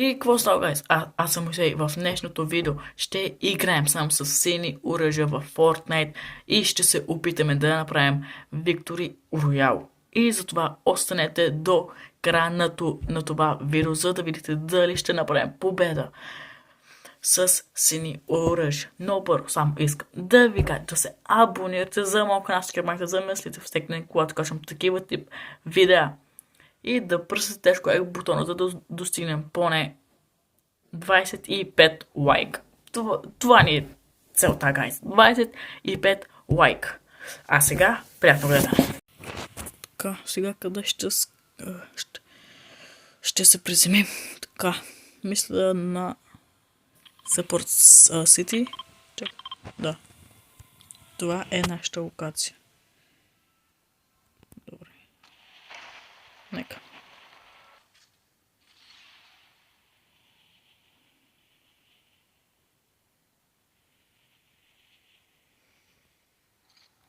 И какво става, гайс? Аз съм Мусей. В днешното видео ще играем само с сини оръжия в Fortnite и ще се опитаме да направим Victory Royale. И затова останете до края на това видео, за да видите дали ще направим победа с сини оръжия. Но първо само искам да ви кажа да се абонирате за моят канал, да замислите всеки ден, когато качвам такива тип видеа. И да пръсате тежко бутона, за да достигнем поне 25 лайк. Това ни е целта, гайс. 25 лайк. А сега, приятно гледане. Така, сега къде ще се приземим? Така, мисля на Support City. Да. Това е нашата локация. Добре. Нека.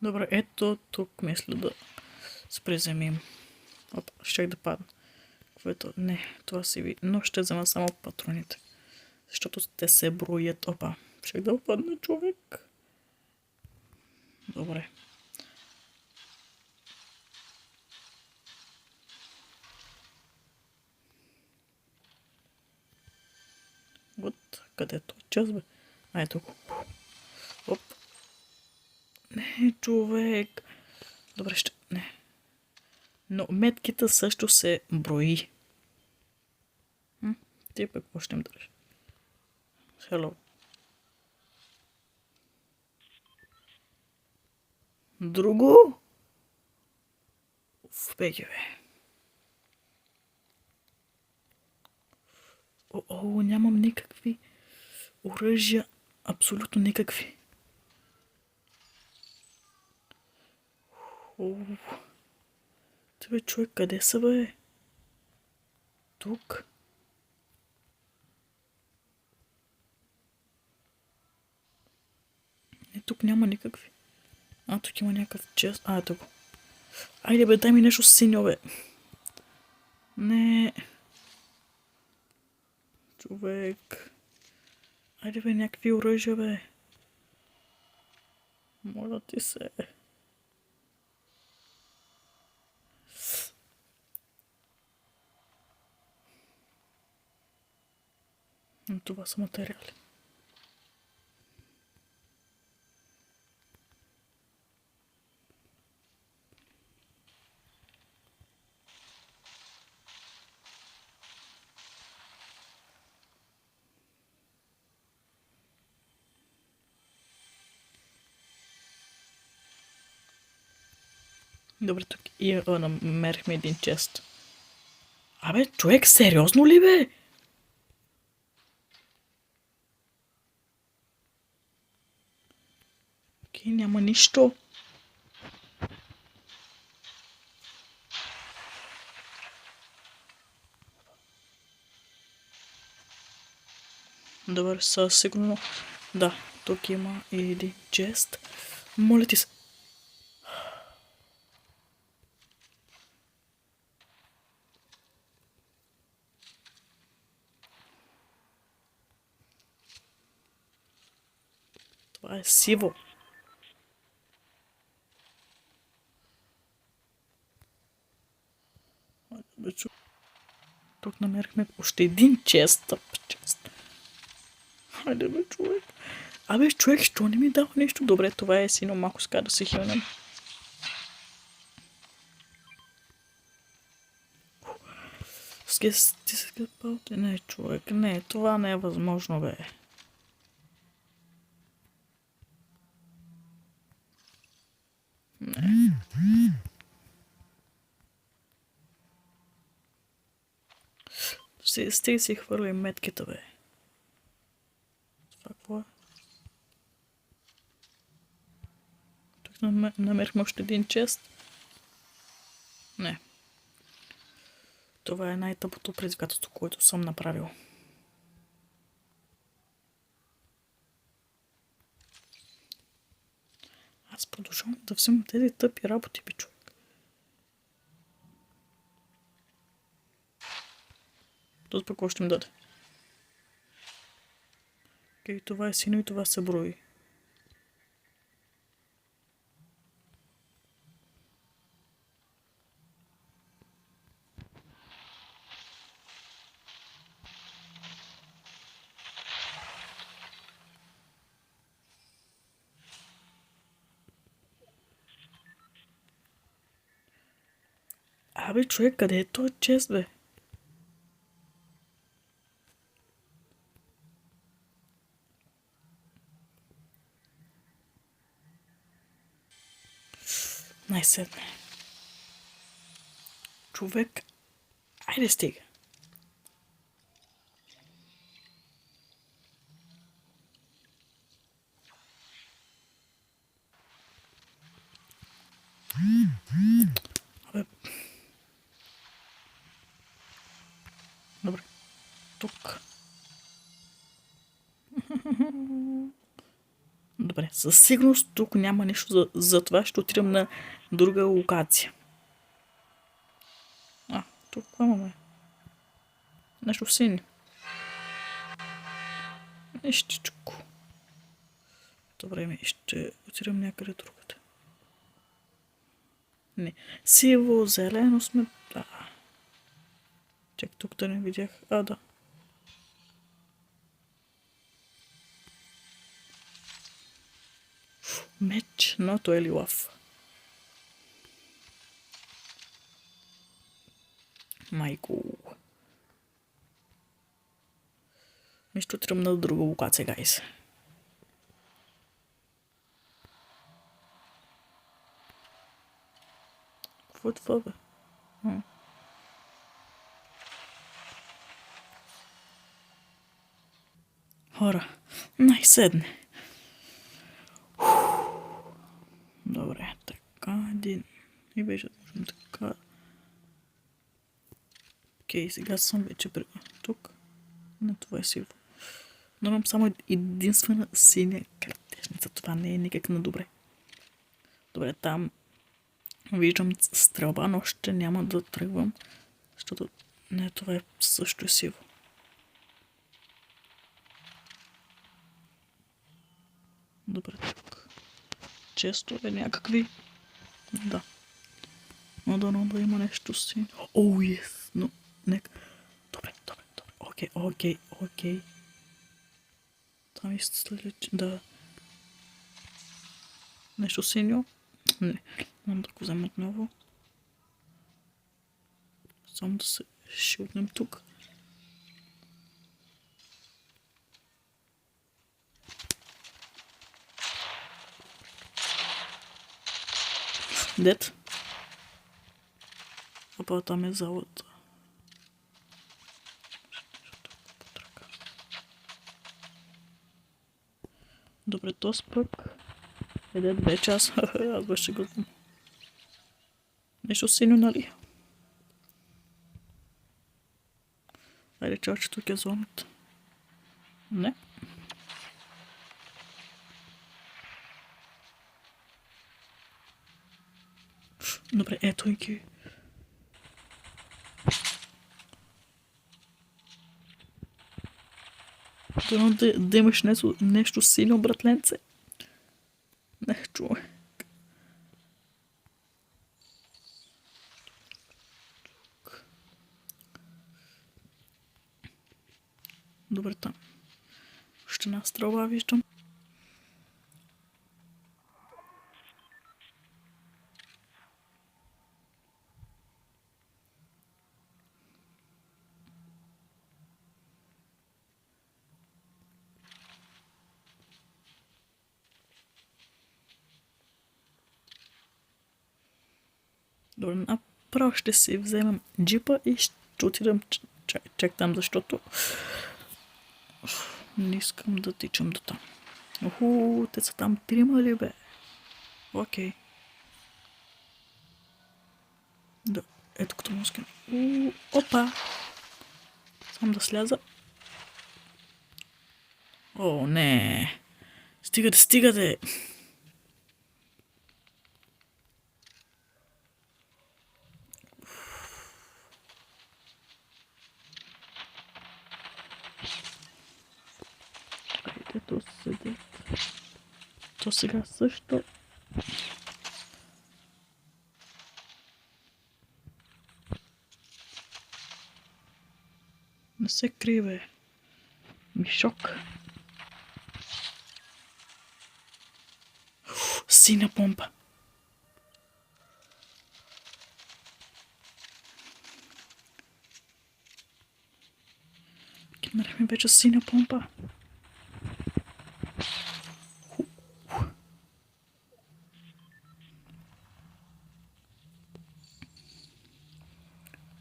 Добре, ето тук мисля да се приземим. Опа, щях да падна. Което не, това си ви. Но ще взема само патроните. Защото те се броят. Опа, щях да падна човек. Добре. Вот, къде е този час, бе? А, ето го. Оп. Не, човек. Добре, ще... Не. Но метките също се брои. Ти пък какво ще им дадеш? Hello. Друго? В беге, бе. О, нямам никакви оръжия. Абсолютно никакви. Бе, човек, къде са, бе? Тук? Не, тук няма никакви. Тук има някакъв чест. Ето го. Айде, бе, дай ми нещо синьо, бе. Не. Човек. Айде, бе, някакви оръжия, бе. Моля ти се. Това са материали. Добре, тук и намерихме един чест. Абе, човек, сериозно ли, бе? Окей, няма нищо. Добре, със сигурно. Да, тук има един чест. Моля ти се. Това е сиво. Тук намерихме още един чест. Хайде, бе, човек. Абе, човек, що не ми дава нещо? Добре, това е сино, малко ска да се хилнем. Не, човек, не, това не е възможно, бе. Не. Стига си хвърли метките, бе. Това какво е? Тук намерихме още един чест. Не. Това е най-тъпото предизвикателство, което съм направил. Аз продължавам да вземам тези тъпи работи, бе, човек. Тут пък още ми даде. Окей, това е сино и това се брои. Абе, човек, къде е този чест, бе? Най-сетне. Човек, айде стига. Абе. Добре. Тук. Добре, със сигурност тук няма нещо, за това ще отидем на друга локация. Тук имаме. Нещо синьо. Нещичко. Добре, ще отидем някъде другата. Не. Сиво, зелено сме... Чак тук да не видях. Да. Меч, но той е лилав. Майко. Нещо отидем на друга локация, гайс. Какво е това, бе? Хора, най-седне. Добре, така, един. И беше можем така. Окей, сега съм вече тук. Не, това е сиво. Но имам само единствена синя картежница. Това не е никак на добре. Добре, там виждам стрелба, но още няма да тръгвам. Защото не, това е също сиво. Добре, тук. Често е някакви. Да. Но да има нещо синьо. О, ес! Но, нека. Добре. Окей. Там изслед... Да. Нещо синьо? Не. Мам да го взема отново. Само да се шилнем тук. Дет. Опа, там е залата. Добре, този пък е дед вече аз беше го знам. Нещо синьо, нали? Айде, чао, че тук е зоната. Не. Добре, ето и ги. Дано да имаш нещо синьо, братленце. Не, човек. Добре, там. Още една стрела виждам. Добре, направо ще си вземем джипа и ще отидем чак там, защото не искам да тичам до там. Те са там трима ли, бе? Окей. Да, ето като му скина. Опа! Сам да сляза. О, не! Стигате! Ето седят. То сега също. Не се криве. Мишок. Синя помпа. Генерахме вече синя помпа.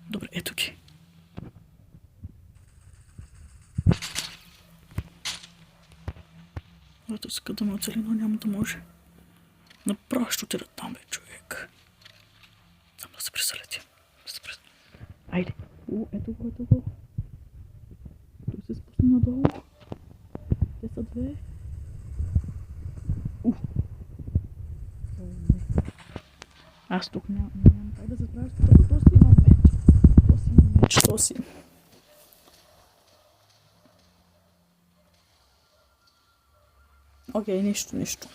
Добре, ето ги. Ето сега да ме оцели, но няма да може. Направо ще отида там, бе, човек. Само да се пресалетя. Айде. Ето го. Той се спусна надолу. Те са две. Аз тук нямам как да се справя, защото то си има меч. То си. Окей, нищо.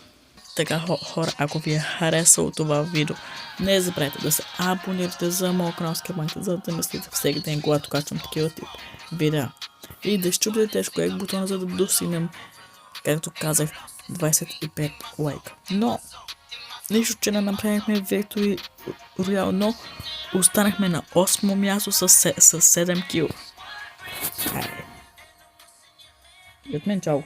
Така, хора, ако ви е харесало това видео, не забравяйте да се абонирате за моят канал Скербанк, за да не следите всеки ден, когато качвам такива тип видеа. И да щупите тежко лайк бутона, за да достигнем, както казах, 25 лайка. Но, нищо, че не направихме Victory Royale, но останахме на 8 място с 7 кил. И от мен чао!